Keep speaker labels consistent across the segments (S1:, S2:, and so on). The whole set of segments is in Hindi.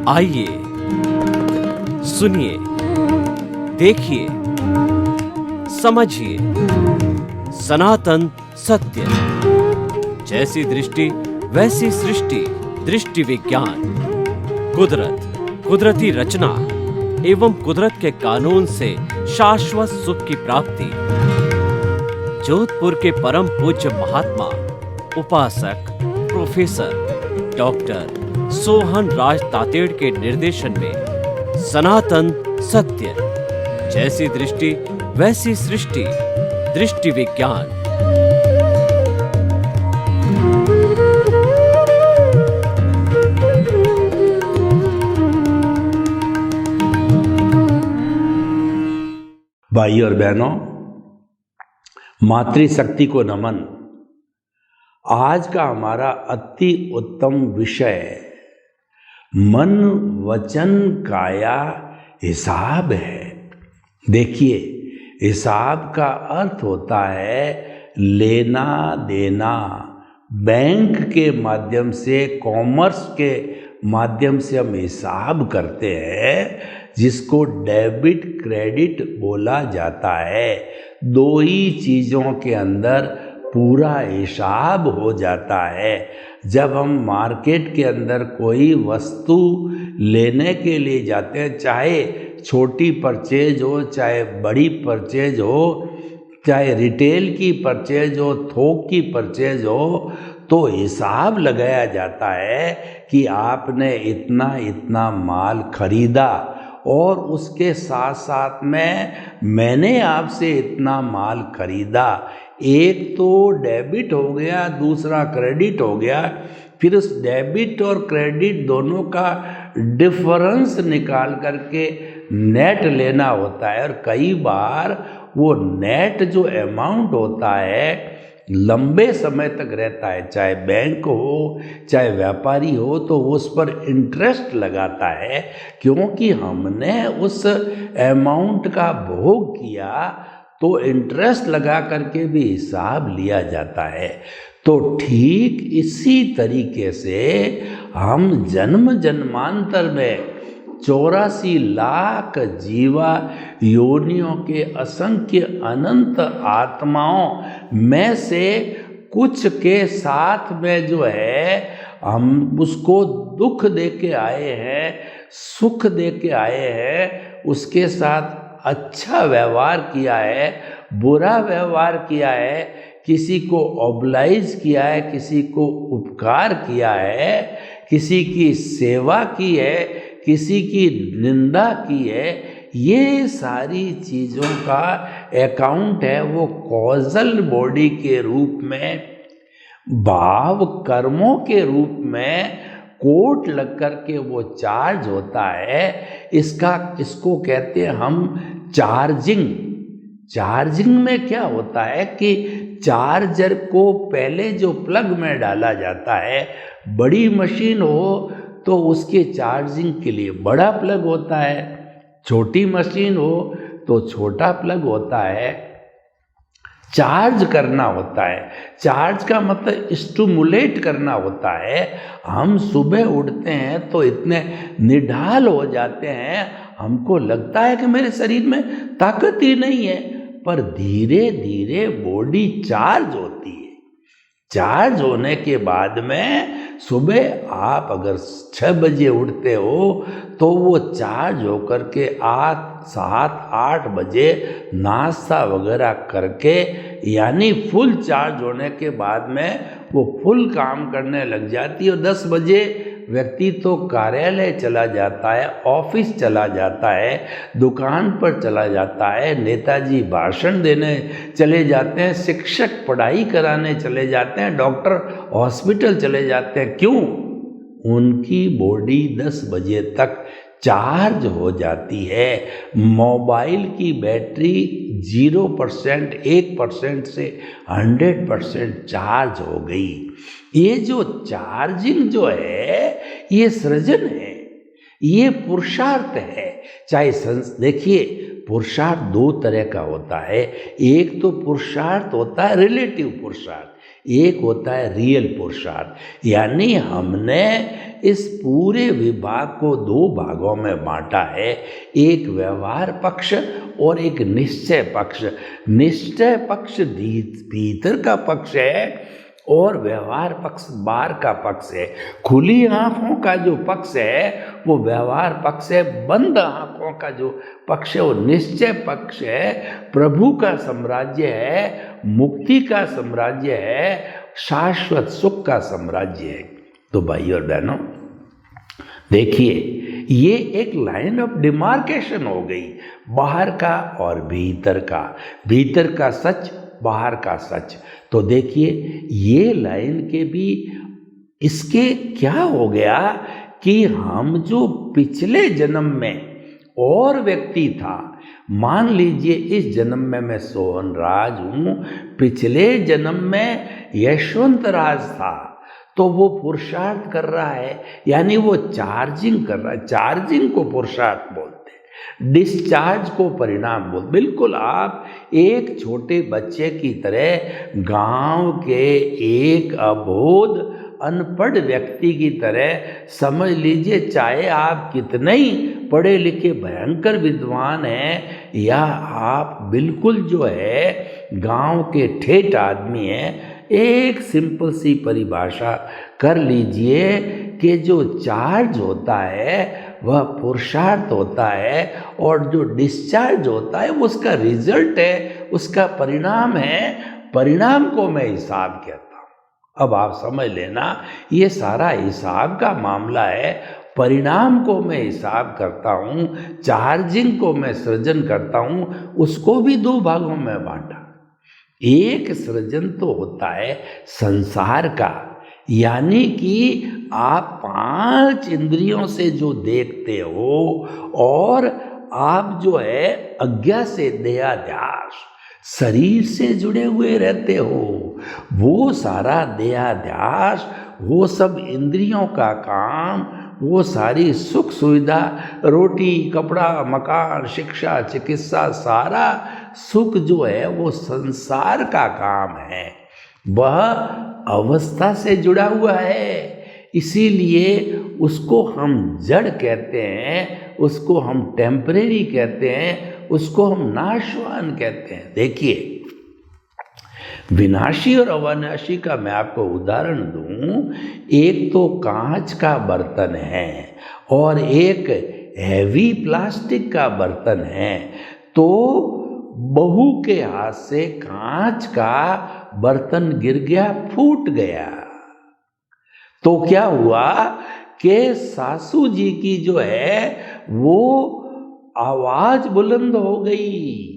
S1: आइए सुनिए, देखिए, समझिए सनातन सत्य। जैसी दृष्टि वैसी सृष्टि, दृष्टि विज्ञान। कुदरत, कुदरती रचना एवं कुदरत के कानून से शाश्वत सुख की प्राप्ति। जोधपुर के परम पूज्य महात्मा उपासक प्रोफेसर डॉक्टर सोहन राज तातेड़ के निर्देशन में सनातन सत्य। जैसी दृष्टि वैसी सृष्टि, दृष्टि विज्ञान।
S2: भाई और बहनों, मातृशक्ति को नमन। आज का हमारा अति उत्तम विषय मन वचन काया हिसाब है। देखिए, हिसाब का अर्थ होता है लेना देना। बैंक के माध्यम से, कॉमर्स के माध्यम से हम हिसाब करते हैं, जिसको डेबिट क्रेडिट बोला जाता है। दो ही चीज़ों के अंदर पूरा हिसाब हो जाता है। जब हम मार्केट के अंदर कोई वस्तु लेने के लिए जाते हैं, चाहे छोटी परचेज हो, चाहे बड़ी परचेज हो, चाहे रिटेल की परचेज हो, थोक की परचेज हो, तो हिसाब लगाया जाता है कि आपने इतना इतना माल खरीदा और उसके साथ साथ में मैंने आपसे इतना माल खरीदा। एक तो डेबिट हो गया, दूसरा क्रेडिट हो गया। फिर उस डेबिट और क्रेडिट दोनों का डिफरेंस निकाल करके नेट लेना होता है। और कई बार वो नेट जो अमाउंट होता है लंबे समय तक रहता है। चाहे बैंक हो, चाहे व्यापारी हो, तो उस पर इंटरेस्ट लगाता है, क्योंकि हमने उस अमाउंट का भोग किया, तो इंटरेस्ट लगा करके भी हिसाब लिया जाता है। तो ठीक इसी तरीके से हम जन्म जन्मांतर में 84 लाख जीवा योनियों के असंख्य अनंत आत्माओं में से कुछ के साथ में जो है हम उसको दुख दे के आए हैं, सुख दे के आए हैं, उसके साथ अच्छा व्यवहार किया है, बुरा व्यवहार किया है, किसी को ऑब्लाइज किया है, किसी को उपकार किया है, किसी की सेवा की है, किसी की निंदा की है। ये सारी चीज़ों का अकाउंट है, वो कॉजल बॉडी के रूप में, भाव कर्मों के रूप में कोट लग कर के वो चार्ज होता है। इसको कहते हैं हम चार्जिंग। चार्जिंग में क्या होता है कि चार्जर को पहले जो प्लग में डाला जाता है, बड़ी मशीन हो तो उसके चार्जिंग के लिए बड़ा प्लग होता है, छोटी मशीन हो तो छोटा प्लग होता है। चार्ज करना होता है। चार्ज का मतलब स्टिमुलेट करना होता है। हम सुबह उठते हैं तो इतने निढाल हो जाते हैं, हमको लगता है कि मेरे शरीर में ताकत ही नहीं है, पर धीरे धीरे बॉडी चार्ज होती है। चार्ज होने के बाद में सुबह आप अगर 6 बजे उठते हो तो वो चार्ज होकर के 8, 7, 8 बजे नाश्ता वगैरह करके, यानी फुल चार्ज होने के बाद में वो फुल काम करने लग जाती है। और 10 बजे व्यक्ति तो कार्यालय चला जाता है, ऑफिस चला जाता है, दुकान पर चला जाता है, नेताजी भाषण देने चले जाते हैं, शिक्षक पढ़ाई कराने चले जाते हैं, डॉक्टर हॉस्पिटल चले जाते हैं। क्यों? उनकी बॉडी 10 बजे तक चार्ज हो जाती है। मोबाइल की बैटरी 0%, 1% से 100% चार्ज हो गई। ये जो चार्जिंग जो है, ये सृजन है, ये पुरुषार्थ है। चाहे देखिए, पुरुषार्थ 2 तरह का होता है। एक तो पुरुषार्थ होता है रिलेटिव पुरुषार्थ, एक होता है रियल पुरुषार्थ। यानी हमने इस पूरे विभाग को दो भागों में बांटा है, एक व्यवहार पक्ष और एक निश्चय पक्ष। निश्चय पक्ष भीतर का पक्ष है और व्यवहार पक्ष बाहर का पक्ष है। खुली आंखों का जो पक्ष है वो व्यवहार पक्ष है, बंद आंखों का जो पक्ष है वो निश्चय पक्ष है। प्रभु का साम्राज्य है, मुक्ति का साम्राज्य है, शाश्वत सुख का साम्राज्य है। तो भाई और बहनों देखिए, ये एक लाइन ऑफ डिमार्केशन हो गई, बाहर का और भीतर का, भीतर का सच, बाहर का सच। तो देखिए ये लाइन के भी इसके क्या हो गया कि हम जो पिछले जन्म में और व्यक्ति था, मान लीजिए इस जन्म में मैं सोहन राज हूँ, पिछले जन्म में यशवंत राज था, तो वो पुरुषार्थ कर रहा है, यानी वो चार्जिंग कर रहा है। चार्जिंग को पुरुषार्थ बोलते हैं, डिस्चार्ज को परिणाम बोलते। बिल्कुल आप एक छोटे बच्चे की तरह, गांव के एक अबोध अनपढ़ व्यक्ति की तरह समझ लीजिए, चाहे आप कितने ही पढ़े लिखे भयंकर विद्वान हैं या आप बिल्कुल जो है गांव के ठेठ आदमी हैं, एक सिंपल सी परिभाषा कर लीजिए कि जो चार्ज होता है वह पुरुषार्थ होता है और जो डिस्चार्ज होता है वो उसका रिजल्ट है, उसका परिणाम है। परिणाम को मैं हिसाब कहता हूँ। अब आप समझ लेना, ये सारा हिसाब का मामला है। परिणाम को मैं हिसाब करता हूँ, चार्जिंग को मैं सृजन करता हूँ। उसको भी दो भागों में बांटा। एक सृजन तो होता है संसार का, यानी कि आप 5 इंद्रियों से जो देखते हो और आप जो है अज्ञा से देहाध्यास शरीर से जुड़े हुए रहते हो, वो सारा देहाध्यास, वो सब इंद्रियों का काम, वो सारी सुख सुविधा, रोटी कपड़ा मकान शिक्षा चिकित्सा, सारा सुख जो है वो संसार का काम है, वह अवस्था से जुड़ा हुआ है। इसीलिए उसको हम जड़ कहते हैं, उसको हम टेम्परेरी कहते हैं, उसको हम नाशवान कहते हैं। देखिए विनाशी और अविनाशी का मैं आपको उदाहरण दूं, एक तो कांच का बर्तन है और एक हैवी प्लास्टिक का बर्तन है। तो बहू के हाथ से कांच का बर्तन गिर गया, फूट गया। तो क्या हुआ कि सासू जी की जो है वो आवाज बुलंद हो गई,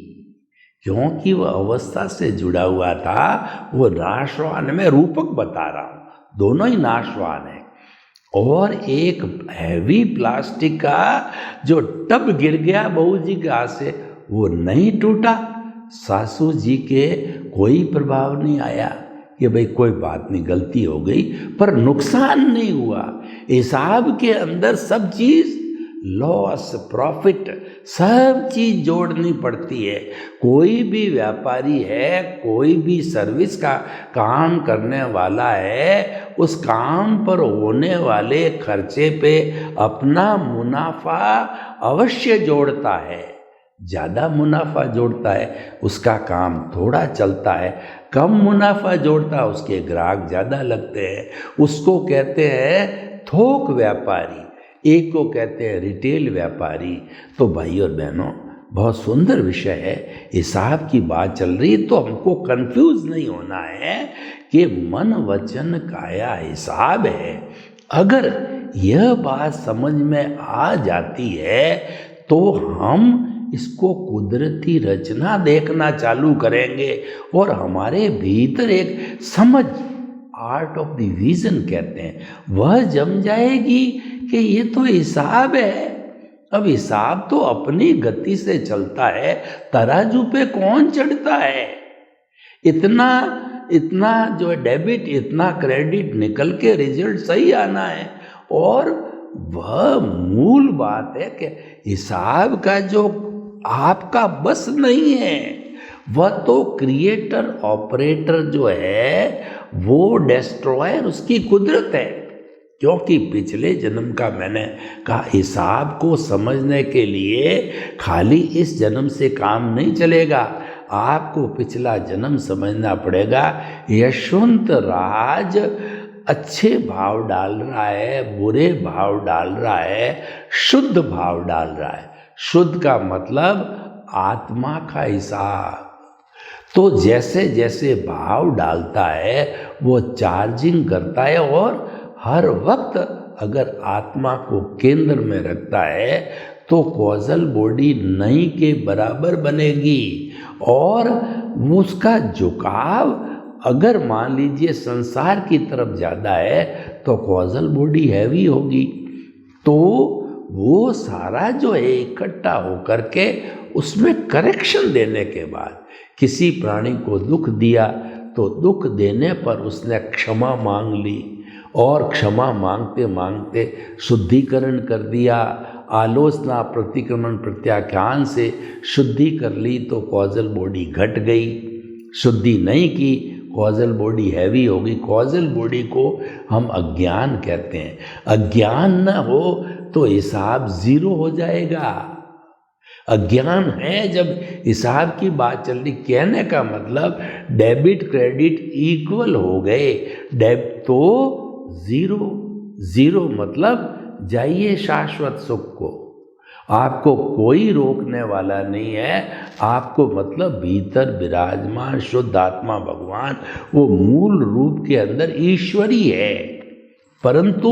S2: क्योंकि वह अवस्था से जुड़ा हुआ था। वो नाशवान, मैं रूपक बता रहा हूं, दोनों ही नाशवान है। और एक हैवी प्लास्टिक का जो टब गिर गया बहू जी के हाथ से, वो नहीं टूटा। सासू जी के कोई प्रभाव नहीं आया कि भाई कोई बात नहीं, गलती हो गई, पर नुकसान नहीं हुआ। हिसाब के अंदर सब चीज लॉस प्रॉफिट सब चीज जोड़नी पड़ती है। कोई भी व्यापारी है, कोई भी सर्विस का काम करने वाला है, उस काम पर होने वाले खर्चे पे अपना मुनाफा अवश्य जोड़ता है। ज़्यादा मुनाफा जोड़ता है उसका काम थोड़ा चलता है, कम मुनाफा जोड़ता है उसके ग्राहक ज़्यादा लगते हैं। उसको कहते हैं थोक व्यापारी, एक को कहते हैं रिटेल व्यापारी। तो भाई और बहनों बहुत सुंदर विषय है, हिसाब की बात चल रही, तो हमको कंफ्यूज नहीं होना है कि मन वचन काया हिसाब है। अगर यह बात समझ में आ जाती है तो हम इसको कुदरती रचना देखना चालू करेंगे और हमारे भीतर एक समझ, आर्ट ऑफ द विजन कहते हैं, वह जम जाएगी कि ये तो हिसाब है। अब हिसाब तो अपनी गति से चलता है, तराजू पे कौन चढ़ता है? इतना जो है डेबिट, इतना क्रेडिट निकल के रिजल्ट सही आना है। और वह मूल बात है कि हिसाब का जो आपका बस नहीं है, वह तो क्रिएटर ऑपरेटर जो है वो डिस्ट्रॉयर, उसकी कुदरत है। क्योंकि पिछले जन्म का मैंने कहा हिसाब को समझने के लिए खाली इस जन्म से काम नहीं चलेगा, आपको पिछला जन्म समझना पड़ेगा। यशवंत राज अच्छे भाव डाल रहा है, बुरे भाव डाल रहा है, शुद्ध भाव डाल रहा है। शुद्ध का मतलब आत्मा का हिसाब। तो जैसे जैसे भाव डालता है वो चार्जिंग करता है, और हर वक्त अगर आत्मा को केंद्र में रखता है तो कॉजल बॉडी नहीं के बराबर बनेगी, और उसका झुकाव अगर मान लीजिए संसार की तरफ ज़्यादा है तो कॉजल बॉडी हैवी होगी। तो वो सारा जो है इकट्ठा होकर के उसमें करेक्शन देने के बाद किसी प्राणी को दुख दिया तो दुख देने पर उसने क्षमा मांग ली, और क्षमा मांगते मांगते शुद्धिकरण कर दिया, आलोचना प्रतिक्रमण प्रत्याख्यान से शुद्धि कर ली तो कॉजल बॉडी घट गई। शुद्धि नहीं की कॉजल बॉडी हैवी होगी। कॉजल बॉडी को हम अज्ञान कहते हैं। अज्ञान न हो तो हिसाब जीरो हो जाएगा। अज्ञान है जब हिसाब की बात चल रही, कहने का मतलब डेबिट क्रेडिट इक्वल हो गए, तो जीरो, जीरो मतलब जाइए शाश्वत सुख को। आपको कोई रोकने वाला नहीं है। आपको मतलब भीतर विराजमान शुद्ध आत्मा भगवान वो मूल रूप के अंदर ईश्वरी है, परंतु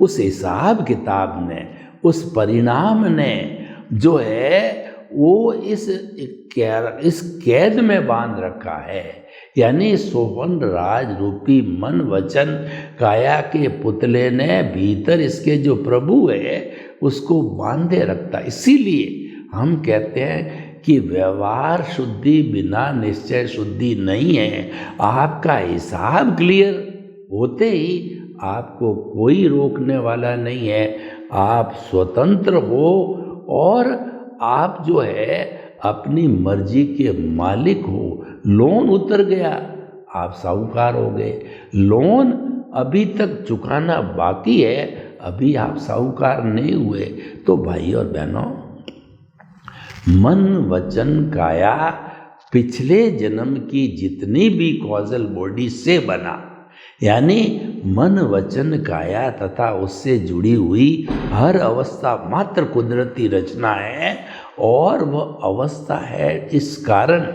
S2: उस हिसाब किताब ने, उस परिणाम ने जो है वो इस कैद में बांध रखा है। यानी सोहन राज रूपी मन वचन काया के पुतले ने भीतर इसके जो प्रभु है उसको बांधे रखता। इसीलिए हम कहते हैं कि व्यवहार शुद्धि बिना निश्चय शुद्धि नहीं है। आपका हिसाब क्लियर होते ही आपको कोई रोकने वाला नहीं है। आप स्वतंत्र हो और आप जो है अपनी मर्जी के मालिक हो। लोन उतर गया, आप साहूकार हो गए। लोन अभी तक चुकाना बाकी है, अभी आप साहूकार नहीं हुए। तो भाई और बहनों, मन वचन काया पिछले जन्म की जितनी भी कॉजल बॉडी से बना, यानी मन वचन काया तथा उससे जुड़ी हुई हर अवस्था मात्र कुदरती रचना है, और वह अवस्था है इस कारण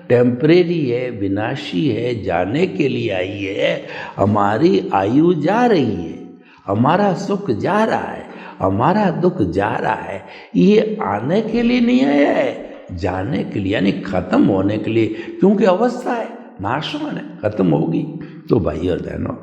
S2: टेम्परेरी है, विनाशी है, जाने के लिए आई है। हमारी आयु जा रही है, हमारा सुख जा रहा है, हमारा दुख जा रहा है। ये आने के लिए नहीं आया है, जाने के लिए, यानी खत्म होने के लिए, क्योंकि अवस्था है, नाशवान है, खत्म होगी। तो भाई और बहनों,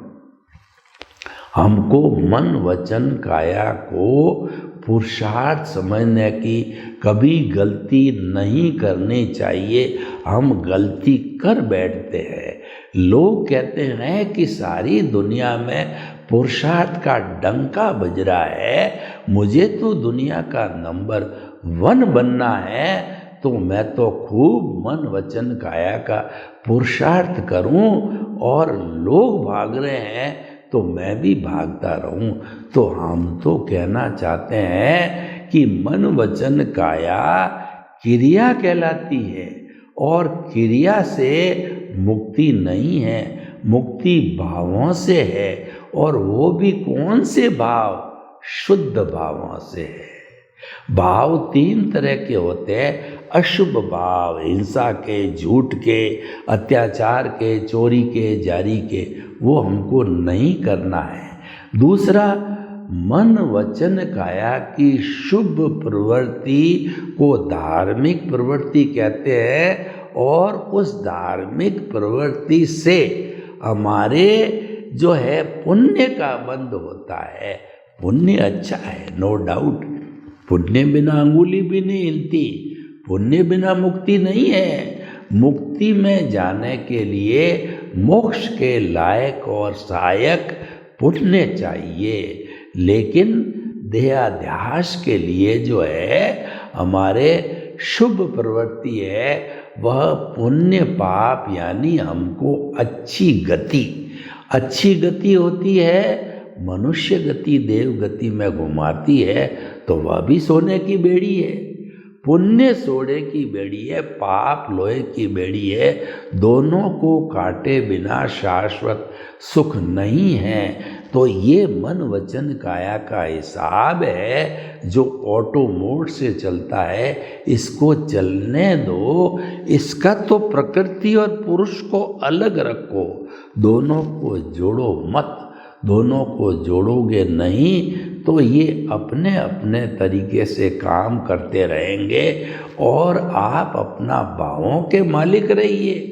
S2: हमको मन वचन काया को पुरुषार्थ समझने की कभी गलती नहीं करनी चाहिए। हम गलती कर बैठते हैं। लोग कहते हैं कि सारी दुनिया में पुरुषार्थ का डंका बज रहा है, मुझे तो दुनिया का नंबर 1 बनना है, तो मैं तो खूब मन वचन काया का पुरुषार्थ करूं, और लोग भाग रहे हैं तो मैं भी भागता रहूं। तो हम तो कहना चाहते हैं कि मन वचन काया क्रिया कहलाती है, और क्रिया से मुक्ति नहीं है, मुक्ति भावों से है। और वो भी कौन से भाव? शुद्ध भावों से है। भाव 3 तरह के होते हैं। अशुभ भाव, हिंसा के, झूठ के, अत्याचार के, चोरी के, जारी के, वो हमको नहीं करना है। दूसरा, मन वचन काया की शुभ प्रवृत्ति को धार्मिक प्रवृत्ति कहते हैं, और उस धार्मिक प्रवृत्ति से हमारे जो है पुण्य का बंध होता है। पुण्य अच्छा है, नो डाउट, पुण्य बिना अंगुली भी नहीं हिलती, पुण्य बिना मुक्ति नहीं है। मुक्ति में जाने के लिए मोक्ष के लायक और सहायक पुण्य चाहिए, लेकिन देहाध्यास के लिए जो है हमारे शुभ प्रवृत्ति है, वह पुण्य पाप, यानी हमको अच्छी गति होती है मनुष्य गति देव गति में घुमाती है तो वह भी सोने की बेड़ी है। पुण्य सोने की बेड़ी है, पाप लोहे की बेड़ी है। दोनों को काटे बिना शाश्वत सुख नहीं है। तो ये मन वचन काया का हिसाब है जो ऑटो मोड से चलता है, इसको चलने दो। इसका तो प्रकृति और पुरुष को अलग रखो, दोनों को जोड़ो मत। दोनों को जोड़ोगे नहीं तो ये अपने अपने तरीके से काम करते रहेंगे और आप अपना भावों के मालिक रहिए।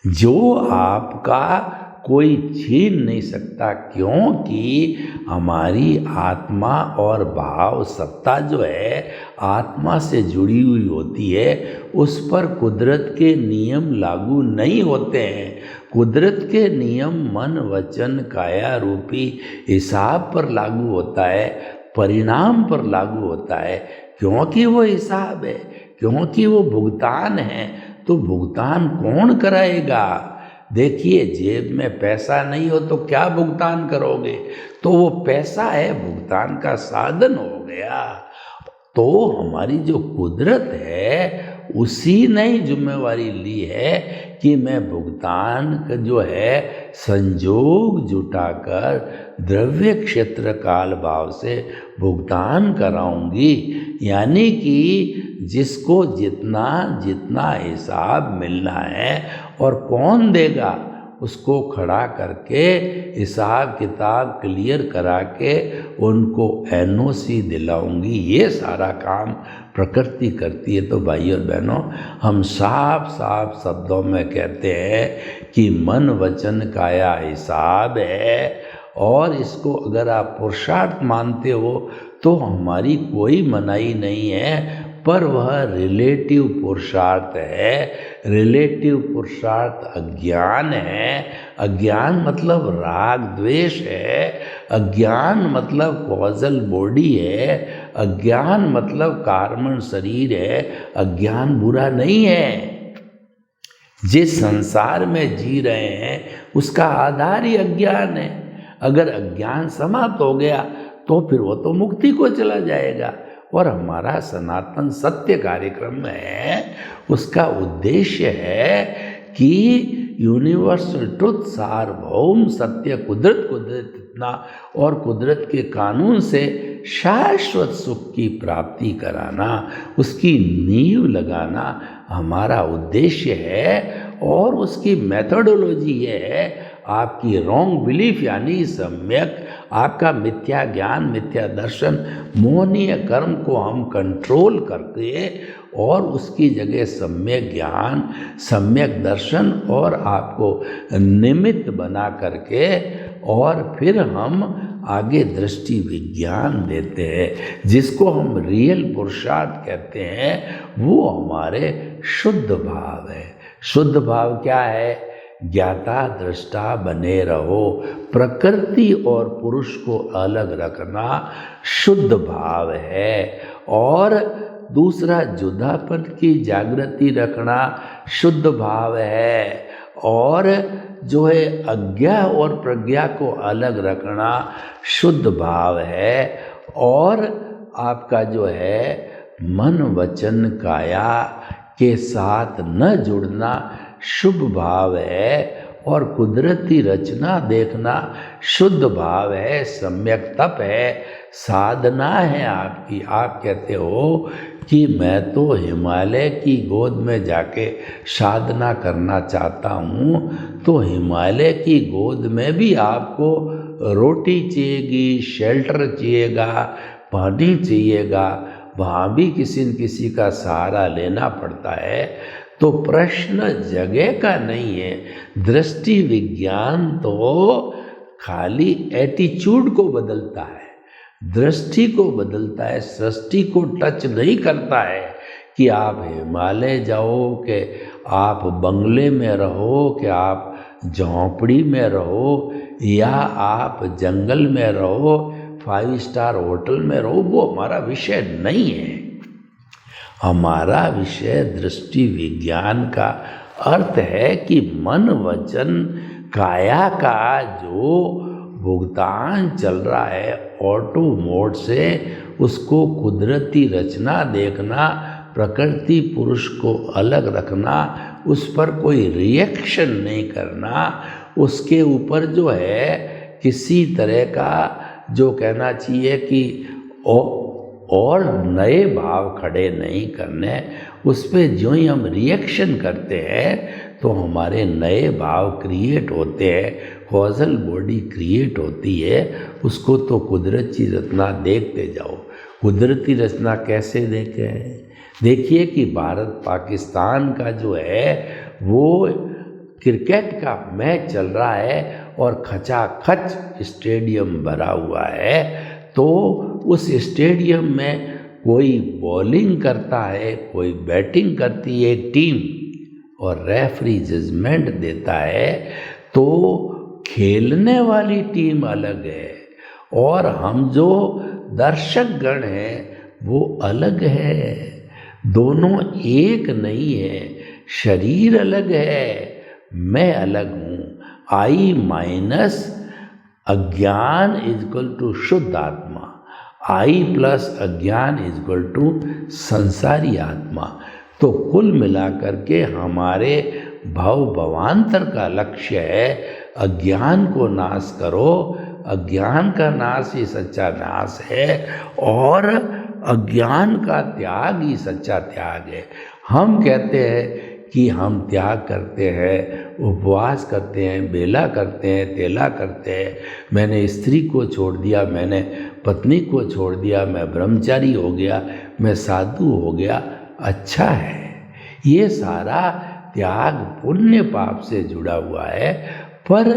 S2: जो आपका कोई छीन नहीं सकता, क्योंकि हमारी आत्मा और भाव सत्ता जो है आत्मा से जुड़ी हुई होती है, उस पर कुदरत के नियम लागू नहीं होते हैं। कुदरत के नियम मन वचन काया रूपी हिसाब पर लागू होता है, परिणाम पर लागू होता है, क्योंकि वो हिसाब है, क्योंकि वो भुगतान है। तो भुगतान कौन कराएगा? देखिए, जेब में पैसा नहीं हो तो क्या भुगतान करोगे? तो वो पैसा है, भुगतान का साधन हो गया। तो हमारी जो कुदरत है उसी ने जिम्मेवारी ली है कि मैं भुगतान जो है संजोग जुटाकर द्रव्य क्षेत्र काल भाव से भुगतान कराऊंगी। यानी कि जिसको जितना जितना हिसाब मिलना है और कौन देगा, उसको खड़ा करके हिसाब किताब क्लियर करा के उनको एनओसी दिलाऊंगी। ये सारा काम प्रकृति करती है। तो भाइयों और बहनों, हम साफ साफ शब्दों में कहते हैं कि मन वचन काया हिसाब है, और इसको अगर आप पुरुषार्थ मानते हो तो हमारी कोई मनाही नहीं है, पर वह रिलेटिव पुरुषार्थ है। रिलेटिव पुरुषार्थ अज्ञान है। अज्ञान मतलब राग द्वेष है। अज्ञान मतलब कॉजल बॉडी है। अज्ञान मतलब कार्बन शरीर है। अज्ञान बुरा नहीं है। जिस संसार में जी रहे हैं उसका आधार ही अज्ञान है। अगर अज्ञान समाप्त हो गया तो फिर वो तो मुक्ति को चला जाएगा। और हमारा सनातन सत्य कार्यक्रम में उसका उद्देश्य है कि यूनिवर्सल ट्रुथ, सार्वभौम सत्य, कुदरत इतना और कुदरत के कानून से शाश्वत सुख की प्राप्ति कराना, उसकी नींव लगाना हमारा उद्देश्य है। और उसकी मेथोडोलॉजी ये है, आपकी रॉन्ग बिलीफ यानी सम्यक, आपका मिथ्या ज्ञान, मिथ्या दर्शन, मोहनीय कर्म को हम कंट्रोल करके और उसकी जगह सम्यक ज्ञान, सम्यक दर्शन और आपको निमित्त बना करके और फिर हम आगे दृष्टि विज्ञान देते हैं, जिसको हम रियल पुरुषार्थ कहते हैं। वो हमारे शुद्ध भाव है। शुद्ध भाव क्या है? ज्ञाता दृष्टा बने रहो। प्रकृति और पुरुष को अलग रखना शुद्ध भाव है। और दूसरा, जुदापन की जागृति रखना शुद्ध भाव है। और जो है अज्ञा और प्रज्ञा को अलग रखना शुद्ध भाव है। और आपका जो है मन वचन काया के साथ न जुड़ना शुभ भाव है। और कुदरती रचना देखना शुद्ध भाव है, सम्यक तप है, साधना है आपकी। आप कहते हो कि मैं तो हिमालय की गोद में जाके साधना करना चाहता हूँ, तो हिमालय की गोद में भी आपको रोटी चाहिएगी, शेल्टर चाहिएगा, पानी चाहिएगा, वहाँ भी किसी न किसी का सहारा लेना पड़ता है। तो प्रश्न जगह का नहीं है। दृष्टि विज्ञान तो खाली एटीट्यूड को बदलता है, दृष्टि को बदलता है, सृष्टि को टच नहीं करता है। कि आप हिमालय जाओ, कि आप बंगले में रहो, कि आप झोंपड़ी में रहो, या आप जंगल में रहो, 5 स्टार होटल में रहो, वो हमारा विषय नहीं है। हमारा विषय दृष्टि विज्ञान का अर्थ है कि मन वचन काया का जो भुगतान चल रहा है ऑटो मोड से, उसको कुदरती रचना देखना, प्रकृति पुरुष को अलग रखना, उस पर कोई रिएक्शन नहीं करना, उसके ऊपर जो है किसी तरह का जो कहना चाहिए कि और नए भाव खड़े नहीं करने, उस पर जो ही हम रिएक्शन करते हैं तो हमारे नए भाव क्रिएट होते हैं, कॉजल बॉडी क्रिएट होती है। उसको तो कुदरती रचना देखते जाओ। कुदरती रचना कैसे देखें? देखिए कि भारत पाकिस्तान का जो है वो क्रिकेट का मैच चल रहा है और खचाखच स्टेडियम भरा हुआ है, तो उस स्टेडियम में कोई बॉलिंग करता है, कोई बैटिंग करती है टीम, और रेफरी जजमेंट देता है, तो खेलने वाली टीम अलग है और हम जो दर्शक गण हैं वो अलग है। दोनों एक नहीं है, शरीर अलग है, मैं अलग हूँ। आई माइनस अज्ञान इज इक्वल टू शुद्ध आत्मा, आई प्लस अज्ञान इज इक्वल टू संसारी आत्मा। तो कुल मिलाकर के हमारे भव भवांतर का लक्ष्य है अज्ञान को नाश करो। अज्ञान का नाश ही सच्चा नाश है और अज्ञान का त्याग ही सच्चा त्याग है। हम कहते हैं कि हम त्याग करते हैं, उपवास करते हैं, बेला करते हैं, तेला करते हैं, मैंने स्त्री को छोड़ दिया, मैंने पत्नी को छोड़ दिया, मैं ब्रह्मचारी हो गया, मैं साधु हो गया। अच्छा है, ये सारा त्याग पुण्य पाप से जुड़ा हुआ है, पर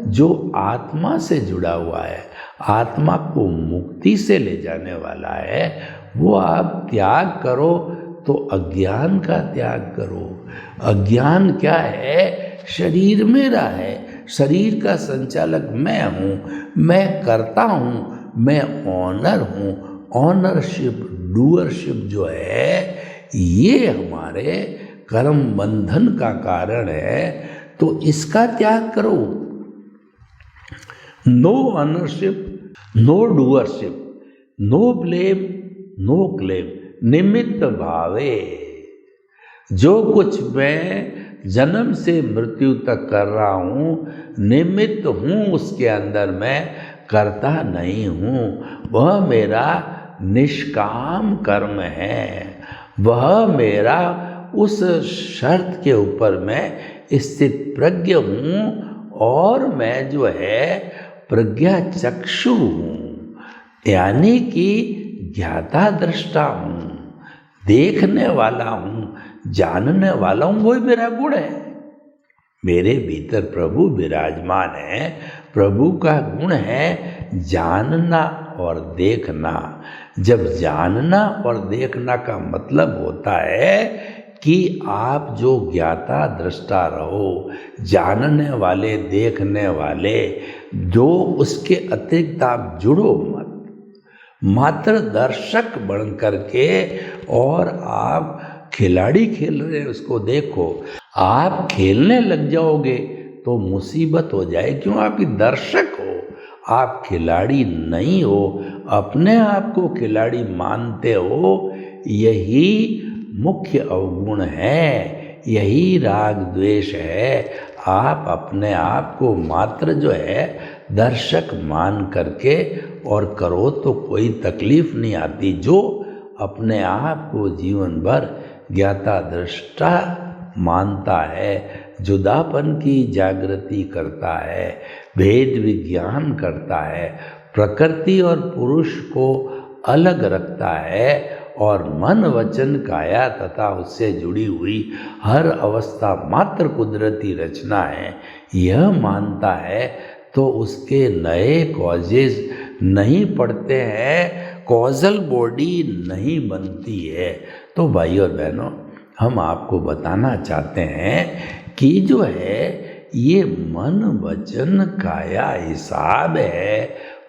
S2: जो आत्मा से जुड़ा हुआ है, आत्मा को मुक्ति से ले जाने वाला है, वो आप त्याग करो तो अज्ञान का त्याग करो। अज्ञान क्या है? शरीर मेरा है, शरीर का संचालक मैं हूँ, मैं करता हूँ, मैं ऑनर हूँ। ऑनरशिप, डूअरशिप जो है ये हमारे कर्म बंधन का कारण है, तो इसका त्याग करो। No ownership, no doership, no blame, no claim, निमित्त भावे। जो कुछ मैं जन्म से मृत्यु तक कर रहा हूँ, निमित्त हूँ, उसके अंदर मैं करता नहीं हूँ। वह मेरा निष्काम कर्म है, वह मेरा उस शर्त के ऊपर मैं स्थित प्रज्ञ हूँ और मैं जो है प्रज्ञा चक्षु हूँ, यानी कि ज्ञाता दृष्टा हूँ, देखने वाला हूँ, जानने वाला हूँ। वही मेरा गुण है। मेरे भीतर प्रभु विराजमान है। प्रभु का गुण है जानना और देखना। जब जानना और देखना का मतलब होता है कि आप जो ज्ञाता दृष्टा रहो, जानने वाले, देखने वाले, जो उसके अतिरिक्त आप जुड़ो मत, मात्र दर्शक बन करके, और आप खिलाड़ी खेल रहे हैं उसको देखो। आप खेलने लग जाओगे तो मुसीबत हो जाए, क्यों? आप दर्शक हो, आप खिलाड़ी नहीं हो, अपने आप को खिलाड़ी मानते हो। यही मुख्य अवगुण है, यही राग द्वेष है। आप अपने आप को मात्र जो है दर्शक मान करके और करो तो कोई तकलीफ नहीं आती। जो अपने आप को जीवन भर ज्ञाता दृष्टा मानता है, जुदापन की जागृति करता है, भेद विज्ञान करता है, प्रकृति और पुरुष को अलग रखता है और मन वचन काया तथा उससे जुड़ी हुई हर अवस्था मात्र कुदरती रचना है, यह मानता है, तो उसके नए कॉजेज नहीं पड़ते हैं, कॉजल बॉडी नहीं बनती है। तो भाई और बहनों, हम आपको बताना चाहते हैं कि जो है ये मन वचन काया हिसाब है,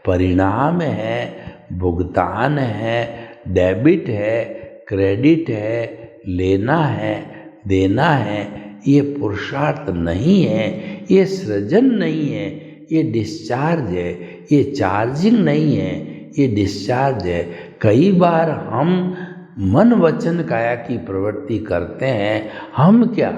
S2: परिणाम है, भुगतान है, डेबिट है, क्रेडिट है, लेना है, देना है। ये पुरुषार्थ नहीं है, ये सृजन नहीं है, ये डिस्चार्ज है, ये चार्जिंग नहीं है, ये डिस्चार्ज है। कई बार हम मन वचन काया की प्रवृत्ति करते हैं। हम क्या,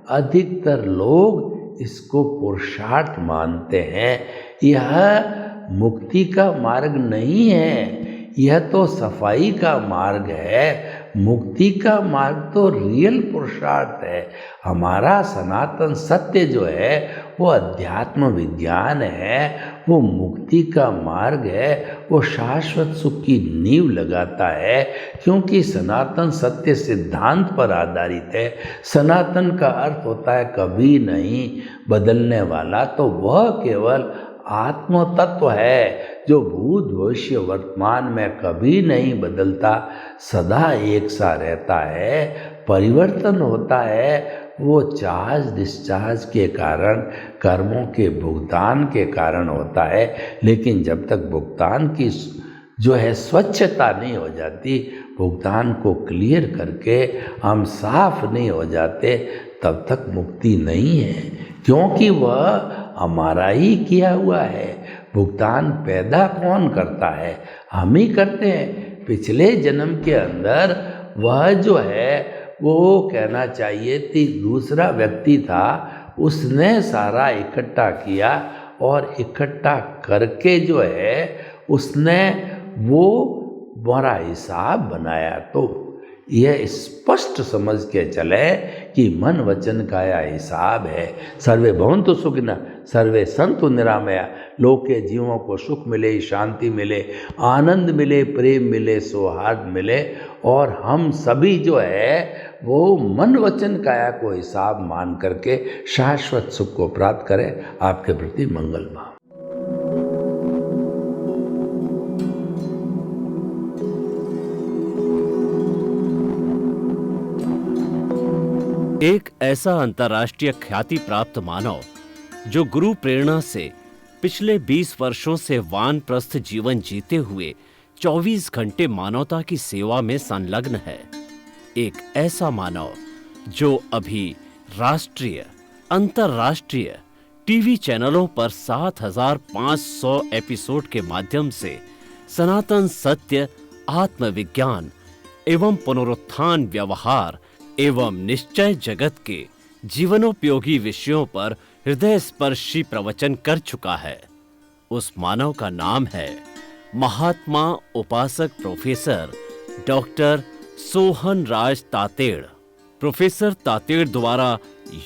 S2: अधिकतर लोग इसको पुरुषार्थ मानते हैं। यह मुक्ति का मार्ग नहीं है, यह तो सफाई का मार्ग है। मुक्ति का मार्ग तो रियल पुरुषार्थ है। हमारा सनातन सत्य जो है वो अध्यात्म विज्ञान है, वो मुक्ति का मार्ग है, वो शाश्वत सुख की नींव लगाता है, क्योंकि सनातन सत्य सिद्धांत पर आधारित है। सनातन का अर्थ होता है कभी नहीं बदलने वाला। तो वह केवल आत्म तत्व है जो भूत भविष्य वर्तमान में कभी नहीं बदलता, सदा एक सा रहता है। परिवर्तन होता है वो चार्ज डिस्चार्ज के कारण, कर्मों के भुगतान के कारण होता है। लेकिन जब तक भुगतान की जो है स्वच्छता नहीं हो जाती, भुगतान को क्लियर करके हम साफ नहीं हो जाते, तब तक मुक्ति नहीं है, क्योंकि वह हमारा ही किया हुआ है। भुगतान पैदा कौन करता है? हम ही करते हैं। पिछले जन्म के अंदर वह जो है वो कहना चाहिए कि दूसरा व्यक्ति था, उसने सारा इकट्ठा किया और इकट्ठा करके जो है उसने वो बड़ा हिसाब बनाया। तो यह स्पष्ट समझ के चले कि मन वचन काया हिसाब है। सर्वे भवन्तु सुखिनः, सर्वे सन्तु निरामया। लोक के जीवों को सुख मिले, शांति मिले, आनंद मिले, प्रेम मिले, सौहार्द मिले, और हम सभी जो है वो मन वचन काया को हिसाब मान करके शाश्वत सुख को प्राप्त करें। आपके प्रति मंगल भाव।
S1: एक ऐसा अंतर्राष्ट्रीय ख्याति प्राप्त मानव जो गुरु प्रेरणा से पिछले 20 वर्षों से वानप्रस्थ जीवन जीते हुए 24 घंटे मानवता की सेवा में संलग्न है। एक ऐसा मानव जो अभी राष्ट्रीय, अंतर्राष्ट्रीय टीवी चैनलों पर 7,500 एपिसोड के माध्यम से सनातन सत्य, आत्मविज्ञान एवं पुनरुत्थान व्यवहार एवं निश्चय जगत के जीवनोपयोगी विषयों पर हृदय स्पर्शी प्रवचन कर चुका है। उस मानव का नाम है महात्मा उपासक प्रोफेसर डॉक्टर सोहन राज तातेड़। प्रोफेसर तातेड़ द्वारा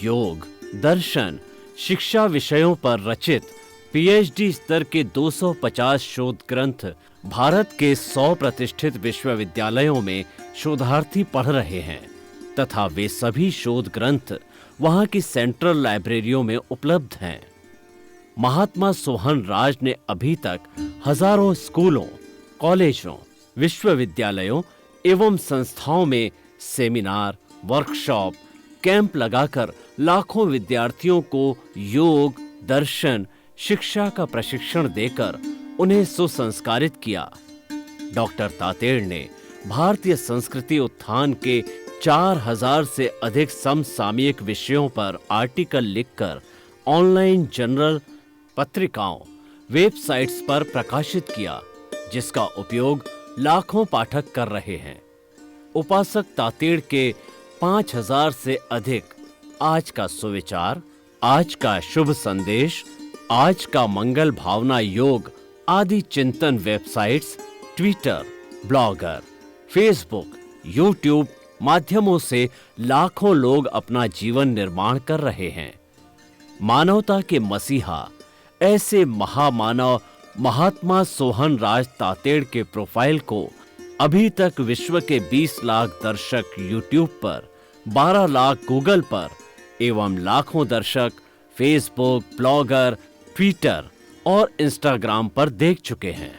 S1: योग, दर्शन, शिक्षा विषयों पर रचित पीएचडी स्तर के 250 शोध ग्रंथ भारत के 100 प्रतिष्ठित विश्वविद्यालयों में शोधार्थी पढ़ रहे हैं तथा वे सभी शोध ग्रंथ वहां की सेंट्रल लाइब्रेरियों में उपलब्ध हैं। महात्मा सोहन राज ने अभी तक हजारों स्कूलों, कॉलेजों, विश्वविद्यालयों एवं संस्थाओं में सेमिनार, वर्कशॉप, कैंप लगाकर लाखों विद्यार्थियों को योग, दर्शन, शिक्षा का प्रशिक्षण देकर उन्हें सुसंस्कारित किया। डॉक्टर तातेड़ ने भारतीय संस्कृति उत्थान के 4000 से अधिक समसामयिक विषयों पर आर्टिकल लिखकर ऑनलाइन जर्नल, पत्रिकाओं, वेबसाइट्स पर प्रकाशित किया, जिसका उपयोग लाखों पाठक कर रहे हैं। उपासक तातेड़ के 5000 से अधिक आज का सुविचार, आज का शुभ संदेश, आज का मंगल भावना योग आदि चिंतन websites, Twitter, blogger, Facebook, YouTube माध्यमों से लाखों लोग अपना जीवन निर्माण कर रहे हैं। मानवता के मसीहा ऐसे महामानव महात्मा सोहन राज तातेड़ के प्रोफाइल को अभी तक विश्व के 20 लाख दर्शक यूट्यूब पर, 12 लाख गूगल पर एवं लाखों दर्शक फेसबुक, ब्लॉगर, ट्विटर और इंस्टाग्राम पर देख चुके हैं।